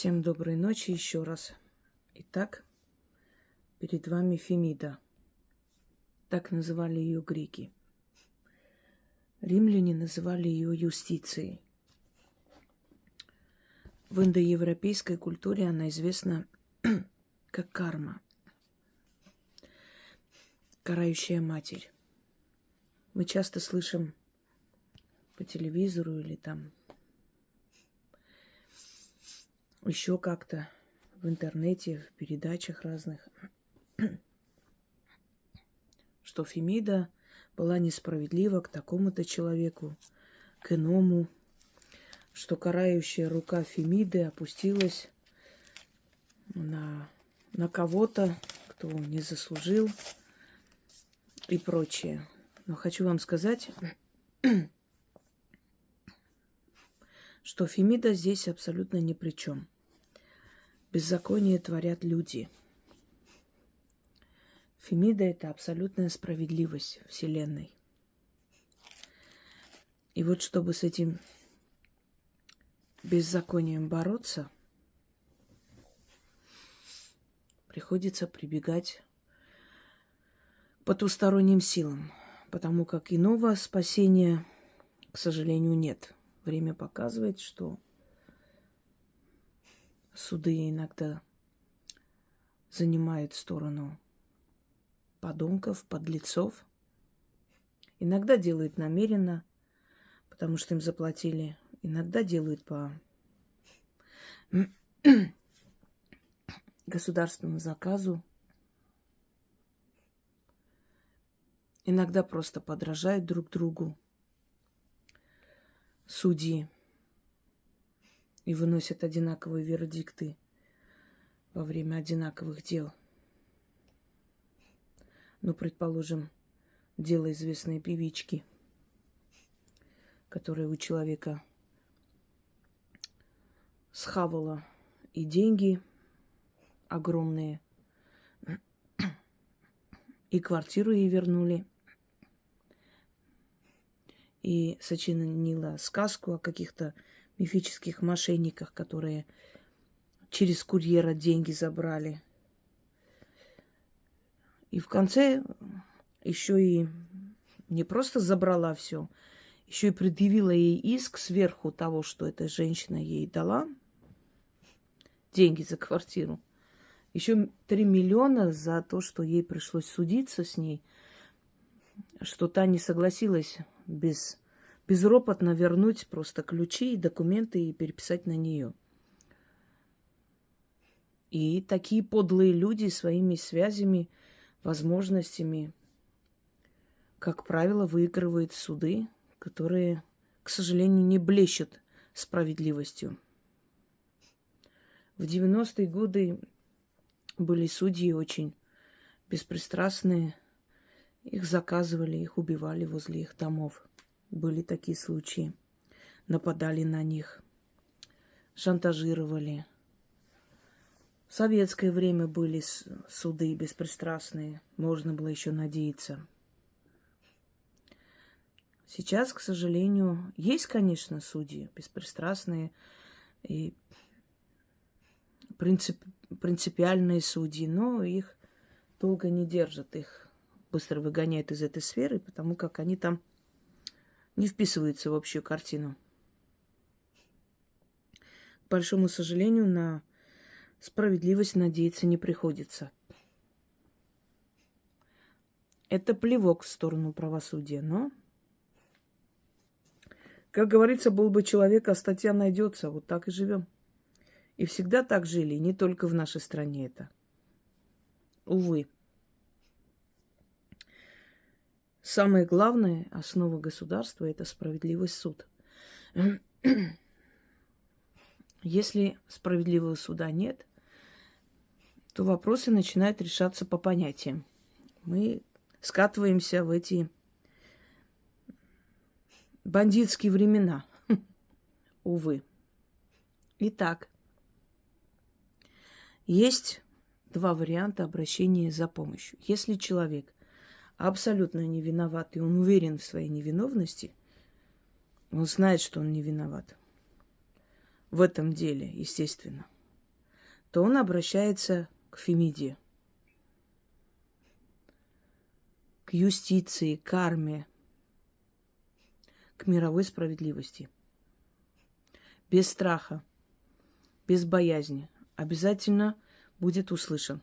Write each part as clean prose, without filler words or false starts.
Всем доброй ночи еще раз. Итак, перед вами Фемида. Так называли ее греки. Римляне называли ее Юстицией. В индоевропейской культуре она известна как карма, карающая матерь. Мы часто слышим по телевизору или там еще как-то в интернете, в передачах разных, что Фемида была несправедлива к такому-то человеку, к иному, что карающая рука Фемиды опустилась на кого-то, кто не заслужил и прочее. Но хочу вам сказать, что Фемида здесь абсолютно ни при чем. Беззаконие творят люди. Фемида – это абсолютная справедливость Вселенной. И вот чтобы с этим беззаконием бороться, приходится прибегать к потусторонним силам, потому как иного спасения, к сожалению, нет. Время показывает, что суды иногда занимают сторону подонков, подлецов. Иногда делают намеренно, потому что им заплатили. Иногда делают по государственному заказу. Иногда просто подражают друг другу судьи и выносят одинаковые вердикты во время одинаковых дел. Ну, предположим, дело известной певички, которая у человека схавала и деньги огромные, и квартиру ей вернули, и сочинила сказку о каких-то мифических мошенниках, которые через курьера деньги забрали. И в конце еще и не просто забрала все, еще и предъявила ей иск сверху того, что эта женщина ей дала, деньги за квартиру. Еще 3 миллиона за то, что ей пришлось судиться с ней, что та не согласилась безропотно вернуть просто ключи и документы и переписать на нее. И такие подлые люди своими связями, возможностями, как правило, выигрывают суды, которые, к сожалению, не блещут справедливостью. В 90-е годы были судьи очень беспристрастные. Их заказывали, их убивали возле их домов. Были такие случаи. Нападали на них, шантажировали. В советское время были суды беспристрастные. Можно было еще надеяться. Сейчас, к сожалению, есть, конечно, судьи беспристрастные и принципиальные судьи, но их долго не держат. Их быстро выгоняют из этой сферы, потому как они там не вписываются в общую картину. К большому сожалению, на справедливость надеяться не приходится. Это плевок в сторону правосудия, но, как говорится, был бы человек, а статья найдется. Вот так и живем. И всегда так жили, не только в нашей стране это. Увы. Самое главное, основа государства – это справедливый суд. Если справедливого суда нет, то вопросы начинают решаться по понятиям. Мы скатываемся в эти бандитские времена. Увы. Итак, есть два варианта обращения за помощью. Если человек абсолютно не виноват, и он уверен в своей невиновности, он знает, что он не виноват в этом деле, естественно. то он обращается к Фемиде, к юстиции, к карме, к мировой справедливости. Без страха, без боязни. Обязательно будет услышан.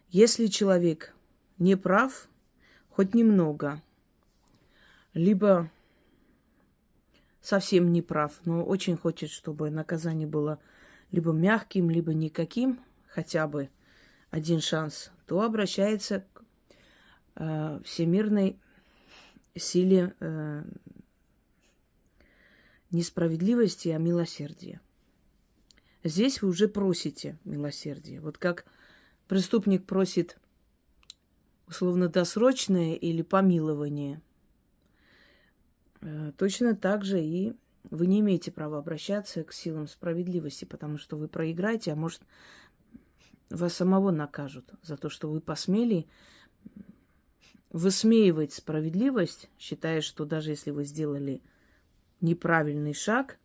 Если человек не прав, хоть немного, либо совсем не прав, но очень хочет, чтобы наказание было либо мягким, либо никаким, хотя бы один шанс, то обращается к всемирной силе несправедливости, а милосердия. Здесь вы уже просите милосердия. Вот как преступник просит условно досрочное или помилование, точно так же и вы не имеете права обращаться к силам справедливости, потому что вы проиграете, а может, вас самого накажут за то, что вы посмели высмеивать справедливость, считая, что даже если вы сделали неправильный шаг,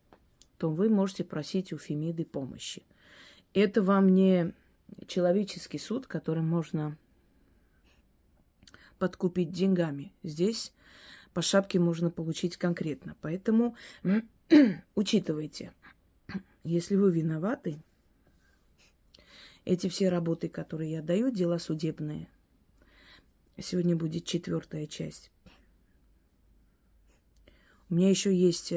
то вы можете просить у Фемиды помощи. Это вам не человеческий суд, который можно подкупить деньгами. Здесь по шапке можно получить конкретно. Поэтому учитывайте, если вы виноваты, эти все работы, которые я даю, дела судебные. Сегодня будет 4-я часть. У меня еще есть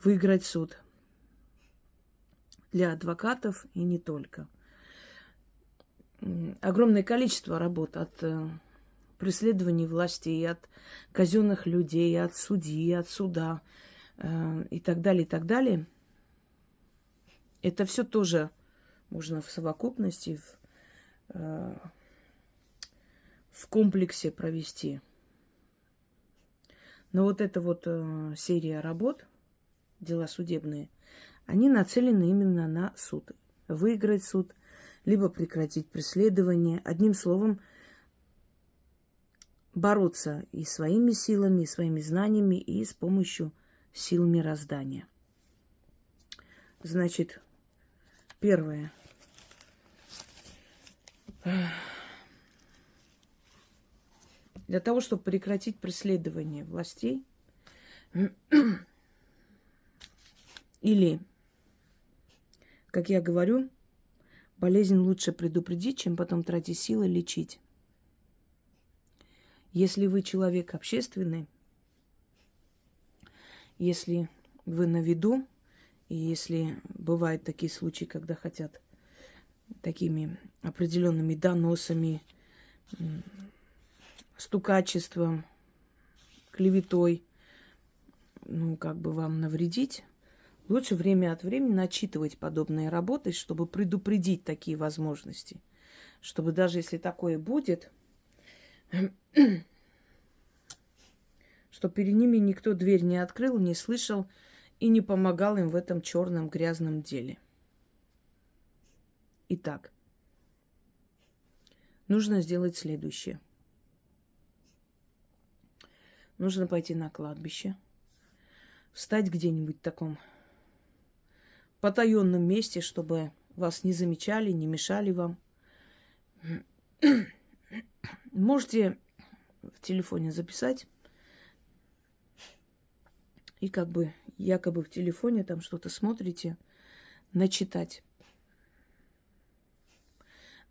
выиграть суд для адвокатов и не только. Огромное количество работ от преследований властей, от казенных людей, от судьи, от суда и так далее, и так далее. Это все тоже можно в совокупности, в комплексе провести. Но вот эта вот серия работ, дела судебные, они нацелены именно на суд. Выиграть суд, либо прекратить преследование. Одним словом, бороться и своими силами, и своими знаниями, и с помощью сил мироздания. Значит, первое. Для того, чтобы прекратить преследование властей или, как я говорю, болезнь лучше предупредить, чем потом тратить силы лечить. Если вы человек общественный, если вы на виду, и если бывают такие случаи, когда хотят такими определенными доносами, стукачеством, клеветой, вам навредить, лучше время от времени начитывать подобные работы, чтобы предупредить такие возможности. Чтобы даже если такое будет, что перед ними никто дверь не открыл, не слышал и не помогал им в этом черном грязном деле. Итак, нужно сделать следующее. Нужно пойти на кладбище, встать где-нибудь в таком потаенном месте, чтобы вас не замечали, не мешали вам. Можете в телефоне записать и якобы в телефоне там что-то смотрите, начитать.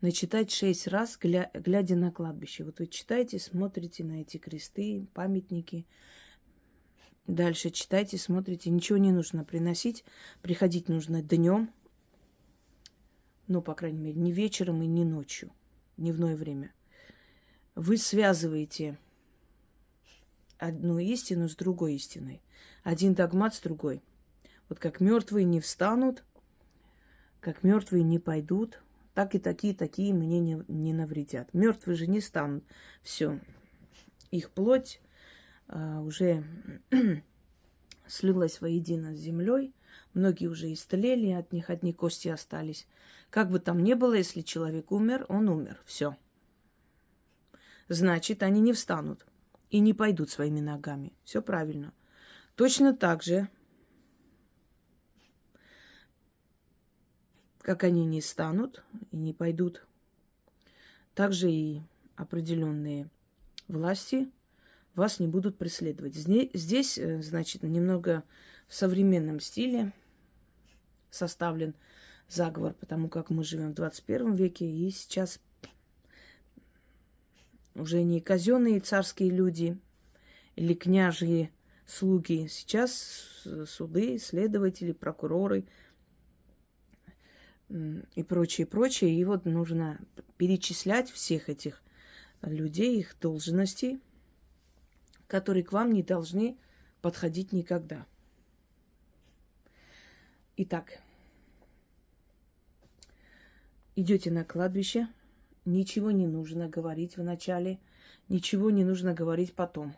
Начитать 6 раз, глядя на кладбище. Вот вы читаете, смотрите на эти кресты, памятники. Дальше читайте, смотрите. Ничего не нужно приносить. Приходить нужно днем. По крайней мере, не вечером и не ночью. Дневное время. Вы связываете одну истину с другой истиной. Один догмат с другой. Вот как мертвые не встанут, как мертвые не пойдут, так и такие мне не навредят. Мертвые же не станут. Все. Их плоть уже слилась воедино с землей. Многие уже истлели, от них одни кости остались. Как бы там ни было, если человек умер, он умер. Все. Значит, они не встанут и не пойдут своими ногами. Все правильно. Точно так же как они не станут и не пойдут, также и определенные власти вас не будут преследовать. Здесь, значит, немного в современном стиле составлен заговор, потому как мы живем в 21 веке, и сейчас уже не казенные царские люди или княжьи слуги. Сейчас суды, следователи, прокуроры и прочее, прочее. И вот нужно перечислять всех этих людей, их должностей, которые к вам не должны подходить никогда. Итак, идете на кладбище, ничего не нужно говорить вначале, ничего не нужно говорить потом.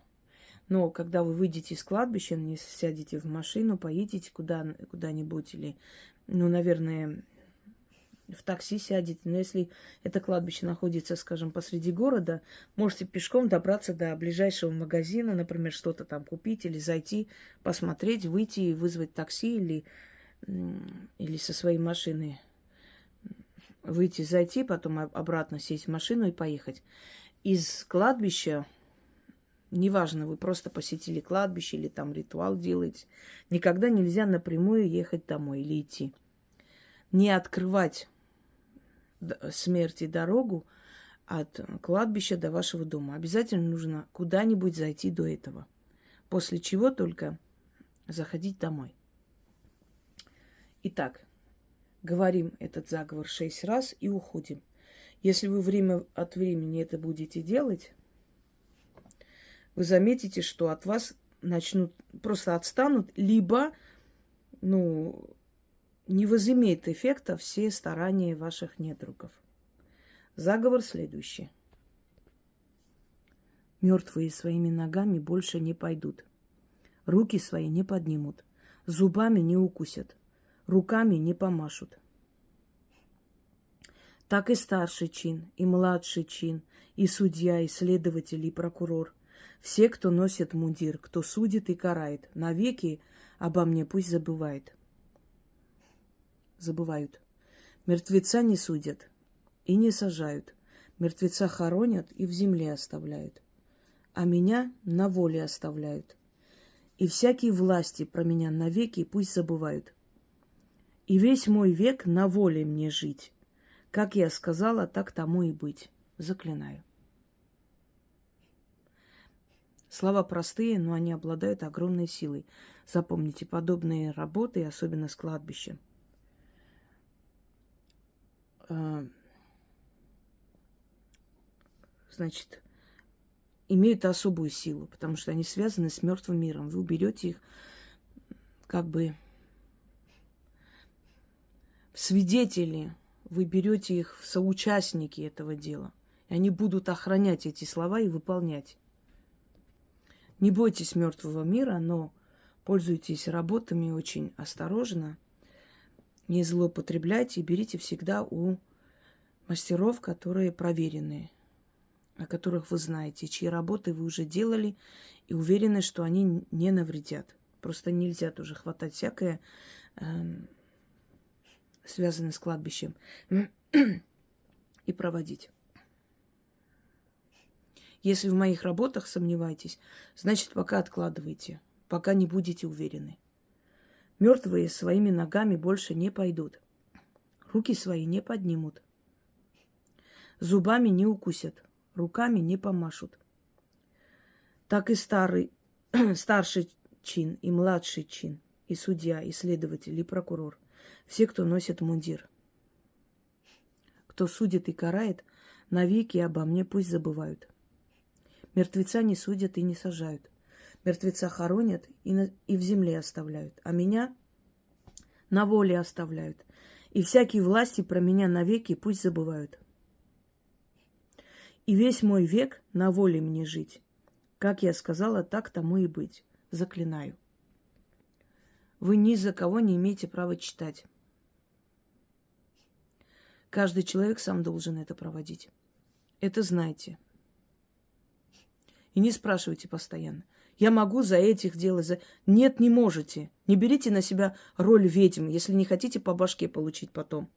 Но когда вы выйдете из кладбища, не сядете в машину, поедете куда-нибудь или, наверное, в такси сядете. Но если это кладбище находится, скажем, посреди города, можете пешком добраться до ближайшего магазина, например, что-то там купить или зайти, посмотреть, выйти и вызвать такси или со своей машины выйти, зайти, потом обратно сесть в машину и поехать. Из кладбища, неважно, вы просто посетили кладбище или там ритуал делаете, никогда нельзя напрямую ехать домой или идти. Не открывать смерти дорогу от кладбища до вашего дома. Обязательно нужно куда-нибудь зайти до этого. После чего только заходить домой. Итак, говорим этот заговор 6 раз и уходим. Если вы время от времени это будете делать, вы заметите, что от вас просто отстанут, либо, не возымеет эффекта все старания ваших недругов. Заговор следующий. Мертвые своими ногами больше не пойдут. Руки свои не поднимут. Зубами не укусят. Руками не помашут. Так и старший чин, и младший чин, и судья, и следователь, и прокурор. Все, кто носит мундир, кто судит и карает, навеки обо мне пусть забывают. Мертвеца не судят и не сажают. Мертвеца хоронят и в земле оставляют. А меня на воле оставляют. И всякие власти про меня навеки пусть забывают. И весь мой век на воле мне жить. Как я сказала, так тому и быть. Заклинаю. Слова простые, но они обладают огромной силой. Запомните, подобные работы, особенно с кладбищем, значит, имеют особую силу, потому что они связаны с мертвым миром. Вы уберете их как бы в свидетели, вы берете их в соучастники этого дела. И они будут охранять эти слова и выполнять. Не бойтесь мертвого мира, но пользуйтесь работами очень осторожно. Не злоупотребляйте и берите всегда у мастеров, которые проверенные, о которых вы знаете, чьи работы вы уже делали и уверены, что они не навредят. Просто нельзя тоже хватать всякое, связанное с кладбищем, и проводить. Если в моих работах сомневаетесь, значит, пока откладывайте, пока не будете уверены. Мертвые своими ногами больше не пойдут. Руки свои не поднимут. Зубами не укусят. Руками не помашут. Так и старший чин, и младший чин, и судья, и следователь, и прокурор. Все, кто носит мундир. Кто судит и карает, навеки обо мне пусть забывают. Мертвеца не судят и не сажают. Мертвеца хоронят и в земле оставляют, а меня на воле оставляют. И всякие власти про меня навеки пусть забывают. И весь мой век на воле мне жить. Как я сказала, так тому и быть. Заклинаю. Вы ни за кого не имеете права читать. Каждый человек сам должен это проводить. Это знайте. И не спрашивайте постоянно. Я могу за этих делать. Нет, не можете. Не берите на себя роль ведьмы, если не хотите по башке получить потом.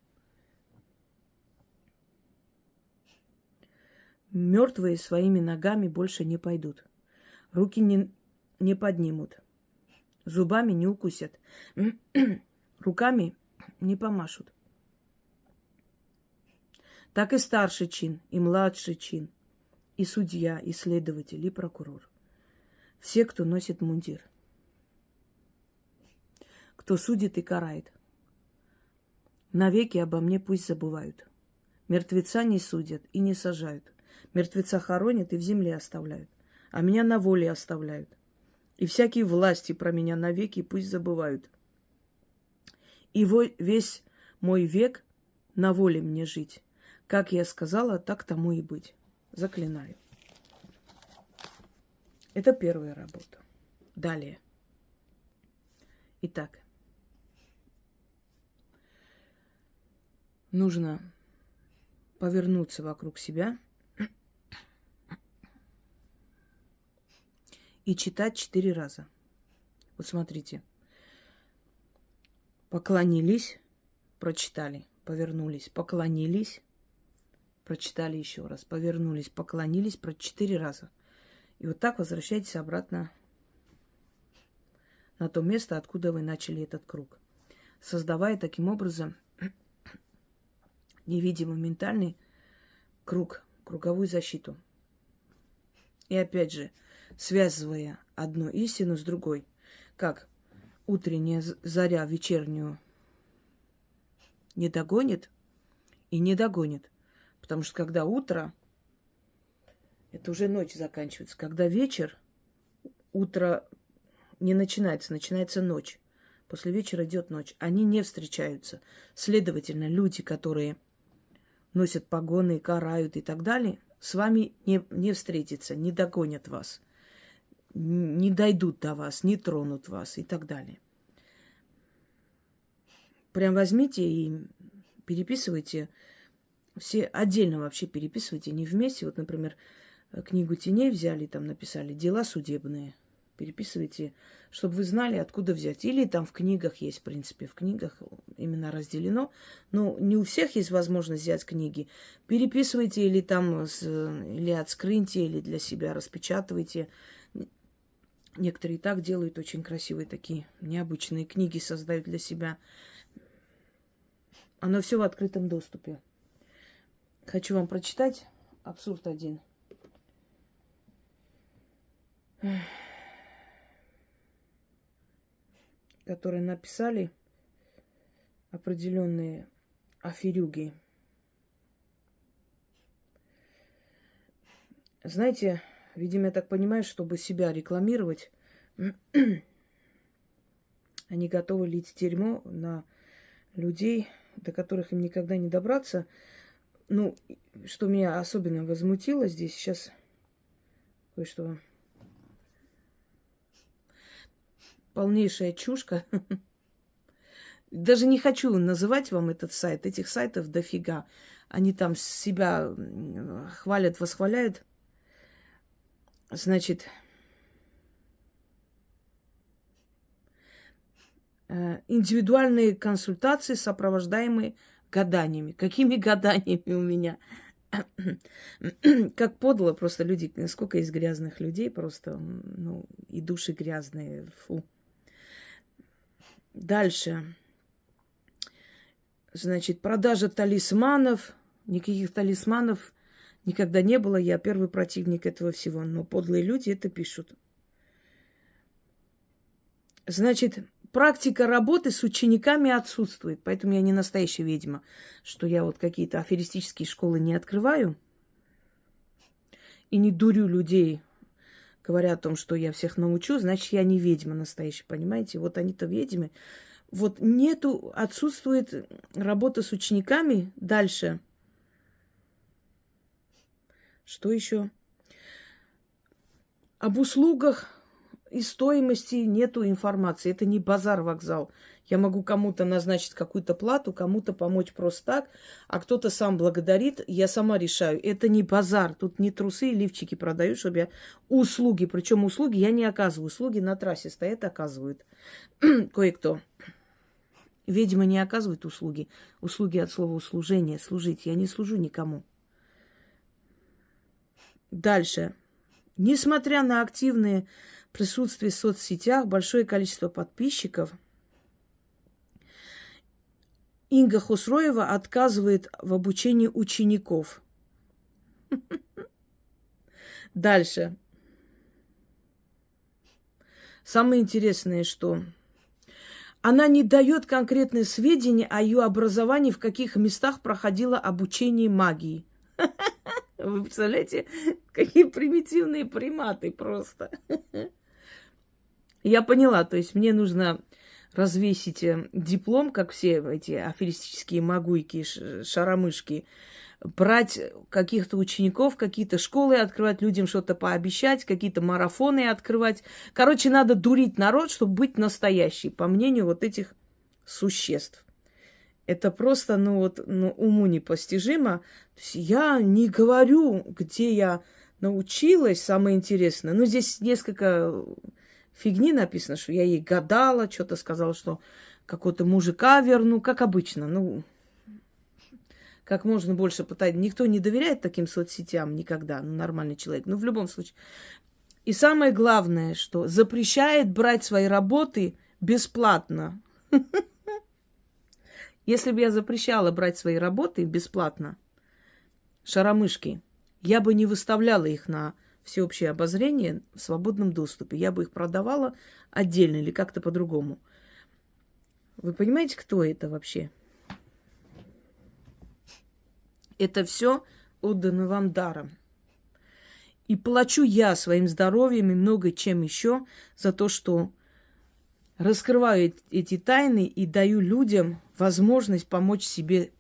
Мертвые своими ногами больше не пойдут. Руки не поднимут. Зубами не укусят. Руками не помашут. Так и старший чин, и младший чин, и судья, и следователь, и прокурор. Все, кто носит мундир. Кто судит и карает. Навеки обо мне пусть забывают. Мертвеца не судят и не сажают. Мертвеца хоронят и в земле оставляют. А меня на воле оставляют. И всякие власти про меня навеки пусть забывают. И весь мой век на воле мне жить. Как я сказала, так тому и быть. Заклинаю. Это первая работа. Далее. Итак. Нужно повернуться вокруг себя и читать 4 раза. Вот смотрите. Поклонились, прочитали, повернулись, поклонились, прочитали еще раз, повернулись, поклонились, 4 раза. И вот так возвращайтесь обратно на то место, откуда вы начали этот круг, создавая таким образом невидимый ментальный круг, круговую защиту. И опять же, связывая одну истину с другой, как утренняя заря вечернюю не догонит и не догонит. Потому что когда утро, это уже ночь заканчивается. Когда вечер, утро не начинается, начинается ночь. После вечера идет ночь. Они не встречаются. Следовательно, люди, которые носят погоны, карают и так далее, с вами не встретятся, не догонят вас, не дойдут до вас, не тронут вас и так далее. Прям возьмите и переписывайте, все отдельно вообще переписывайте, не вместе. Вот, например, книгу теней взяли, там написали «Дела судебные». Переписывайте, чтобы вы знали, откуда взять. Или там в книгах есть, в принципе, в книгах именно разделено. Но не у всех есть возможность взять книги. Переписывайте или там, или отскриньте, или для себя распечатывайте. Некоторые и так делают, очень красивые такие необычные книги создают для себя. Оно все в открытом доступе. Хочу вам прочитать абсурд один. Которые написали определенные аферюги. Знаете, видимо, я так понимаю, чтобы себя рекламировать, они готовы лить дерьмо на людей, до которых им никогда не добраться. Ну, что меня особенно возмутило здесь, сейчас кое-что. Полнейшая чушка. Даже не хочу называть вам этот сайт. Этих сайтов дофига. Они там себя хвалят, восхваляют. Значит, индивидуальные консультации, сопровождаемые гаданиями. Какими гаданиями у меня? Как подло просто люди. Сколько есть грязных людей просто. Ну, и души грязные. Фу. Дальше. Значит, продажа талисманов. Никаких талисманов никогда не было. Я первый противник этого всего. Но подлые люди это пишут. Значит, практика работы с учениками отсутствует. Поэтому я не настоящая ведьма. Что я вот какие-то аферистические школы не открываю. И не дурю людей, говоря о том, что я всех научу, значит, я не ведьма настоящая, понимаете? Вот они-то ведьмы. Вот отсутствует работа с учениками. Дальше. Что еще? Об услугах и стоимости нету информации. Это не базар-вокзал. Я могу кому-то назначить какую-то плату, кому-то помочь просто так, а кто-то сам благодарит, я сама решаю. Это не базар. Тут не трусы и лифчики продаю, чтобы я услуги. Причем услуги я не оказываю. Услуги на трассе стоят, оказывают. Кое-кто. Ведьмы не оказывают услуги. Услуги от слова услужение, служить. Я не служу никому. Дальше. Несмотря на активное присутствие в соцсетях, большое количество подписчиков, Инга Хусроева отказывает в обучении учеников. Дальше. Самое интересное, что она не дает конкретные сведения о ее образовании, в каких местах проходило обучение магии. Вы представляете, какие примитивные приматы просто. Я поняла, то есть мне нужно развесить диплом, как все эти аферистические магуйки, шаромышки, брать каких-то учеников, какие-то школы открывать, людям что-то пообещать, какие-то марафоны открывать. Короче, надо дурить народ, чтобы быть настоящей, по мнению вот этих существ. Это просто, уму непостижимо. То есть я не говорю, где я научилась, самое интересное. Ну, здесь несколько фигни написано, что я ей гадала, что-то сказала, что какого-то мужика верну, как обычно. Как можно больше пытать. Никто не доверяет таким соцсетям никогда, нормальный человек. Но в любом случае. И самое главное, что запрещает брать свои работы бесплатно. Если бы я запрещала брать свои работы бесплатно, шаромышки, я бы не выставляла их на всеобщее обозрение в свободном доступе. Я бы их продавала отдельно или как-то по-другому. Вы понимаете, кто это вообще? Это все отдано вам даром. И плачу я своим здоровьем и много чем еще за то, что раскрываю эти тайны и даю людям возможность помочь себе,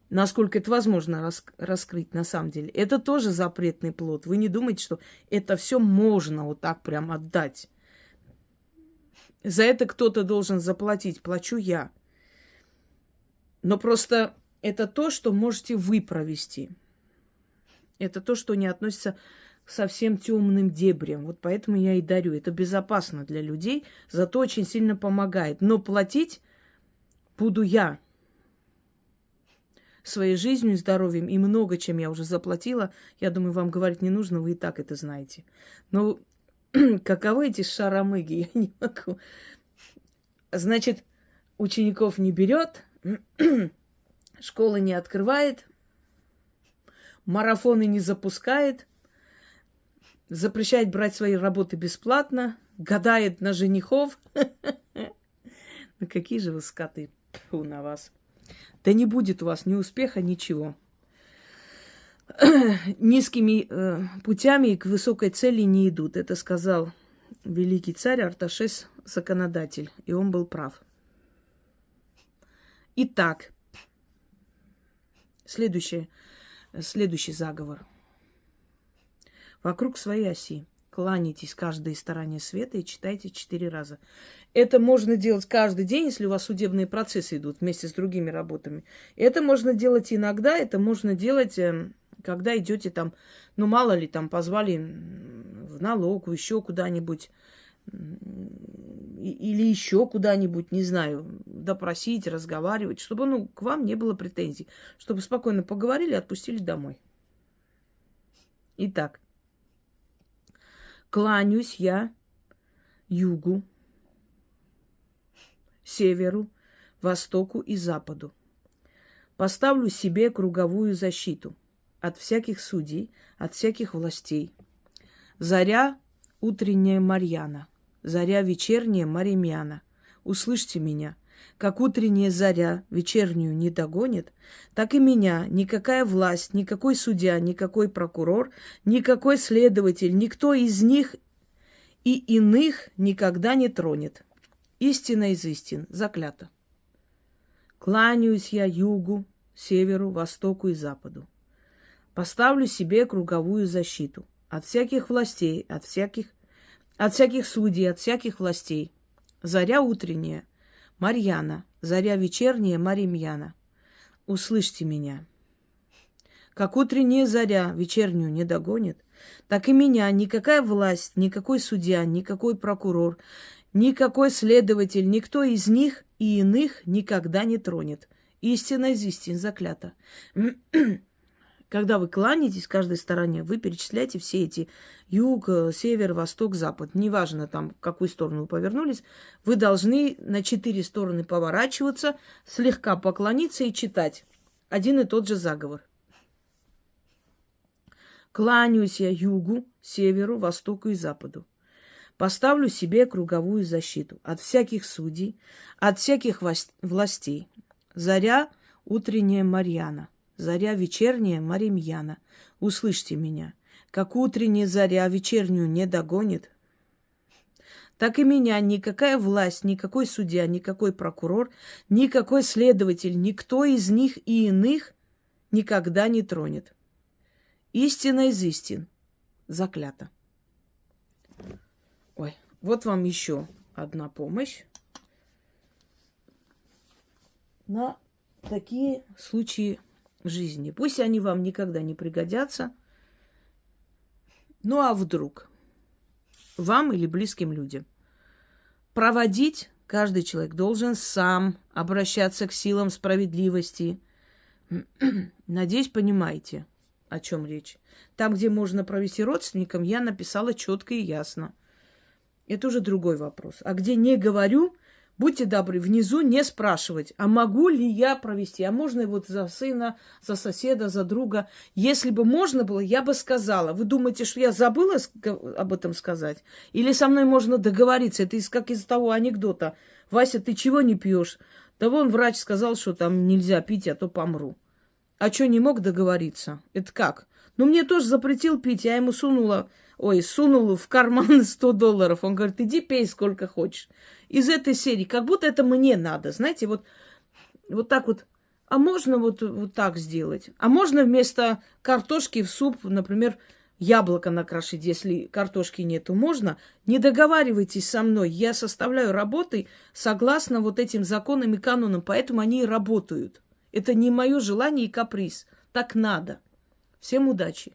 насколько это возможно раскрыть на самом деле. Это тоже запретный плод. Вы не думайте, что это все можно вот так прям отдать. За это кто-то должен заплатить. Плачу я. Но просто это то, что можете вы провести. Это то, что не относится к совсем темным дебрям. Вот поэтому я и дарю. Это безопасно для людей, зато очень сильно помогает. Но платить буду я своей жизнью и здоровьем. И много чем я уже заплатила. Я думаю, вам говорить не нужно, вы и так это знаете. Но каковы эти шаромыги? Я не могу. Значит, учеников не берет, школы не открывает, марафоны не запускает, запрещает брать свои работы бесплатно, гадает на женихов. Ну какие же вы скоты, тьфу на вас. Да не будет у вас ни успеха, ничего. Низкими путями к высокой цели не идут. Это сказал великий царь Арташес, законодатель. И он был прав. Итак, следующий заговор. Вокруг своей оси кланяйтесь каждой стороне света и читайте 4 раза. Это можно делать каждый день, если у вас судебные процессы идут вместе с другими работами. Это можно делать иногда, это можно делать, когда идете там, ну мало ли, там позвали в налог, еще куда-нибудь, или еще куда-нибудь, не знаю, допросить, разговаривать, чтобы к вам не было претензий, чтобы спокойно поговорили и отпустили домой. Итак, кланяюсь я югу, северу, востоку и западу. Поставлю себе круговую защиту от всяких судей, от всяких властей. Заря утренняя Марьяна, заря вечерняя Маримьяна. Услышьте меня. Как утренняя заря вечернюю не догонит, так и меня никакая власть, никакой судья, никакой прокурор, никакой следователь, никто из них и иных никогда не тронет. Истина из истин, заклято. Кланяюсь я югу, северу, востоку и западу. Поставлю себе круговую защиту от всяких властей, от всяких судей, от всяких властей. Заря утренняя Марьяна, заря вечерняя Маримьяна. Услышьте меня. Как утренняя заря вечернюю не догонит, так и меня никакая власть, никакой судья, никакой прокурор, никакой следователь, никто из них и иных никогда не тронет. Истина из истин, заклято. Когда вы кланяетесь каждой стороне, вы перечисляете все эти юг, север, восток, запад. Неважно, там, в какую сторону вы повернулись, вы должны на 4 стороны поворачиваться, слегка поклониться и читать один и тот же заговор. Кланяюсь я югу, северу, востоку и западу. Поставлю себе круговую защиту от всяких судей, от всяких властей. Заря утренняя Марьяна, заря вечерняя Маримьяна. Услышьте меня, как утренняя заря вечернюю не догонит, так и меня никакая власть, никакой судья, никакой прокурор, никакой следователь, никто из них и иных никогда не тронет. Истина из истин. Заклято. Ой, вот вам еще одна помощь на такие случаи жизни. Пусть они вам никогда не пригодятся. Ну а вдруг? Вам или близким людям. Проводить каждый человек должен сам обращаться к силам справедливости. Надеюсь, понимаете, о чем речь. Там, где можно провести родственникам, я написала четко и ясно. Это уже другой вопрос. А где не говорю, будьте добры, внизу не спрашивать, а могу ли я провести, а можно и вот за сына, за соседа, за друга. Если бы можно было, я бы сказала. Вы думаете, что я забыла об этом сказать? Или со мной можно договориться? Это как из того анекдота. Вася, ты чего не пьешь? Да вон врач сказал, что там нельзя пить, а то помру. А что, не мог договориться? Это как? Ну, мне тоже запретил пить, я ему сунул в карман $100. Он говорит, иди пей сколько хочешь. Из этой серии, как будто это мне надо. Знаете, вот так вот. А можно вот так сделать? А можно вместо картошки в суп, например, яблоко накрошить, если картошки нету? Можно? Не договаривайтесь со мной. Я составляю работы согласно вот этим законам и канонам, поэтому они и работают. Это не мое желание и каприз. Так надо. Всем удачи!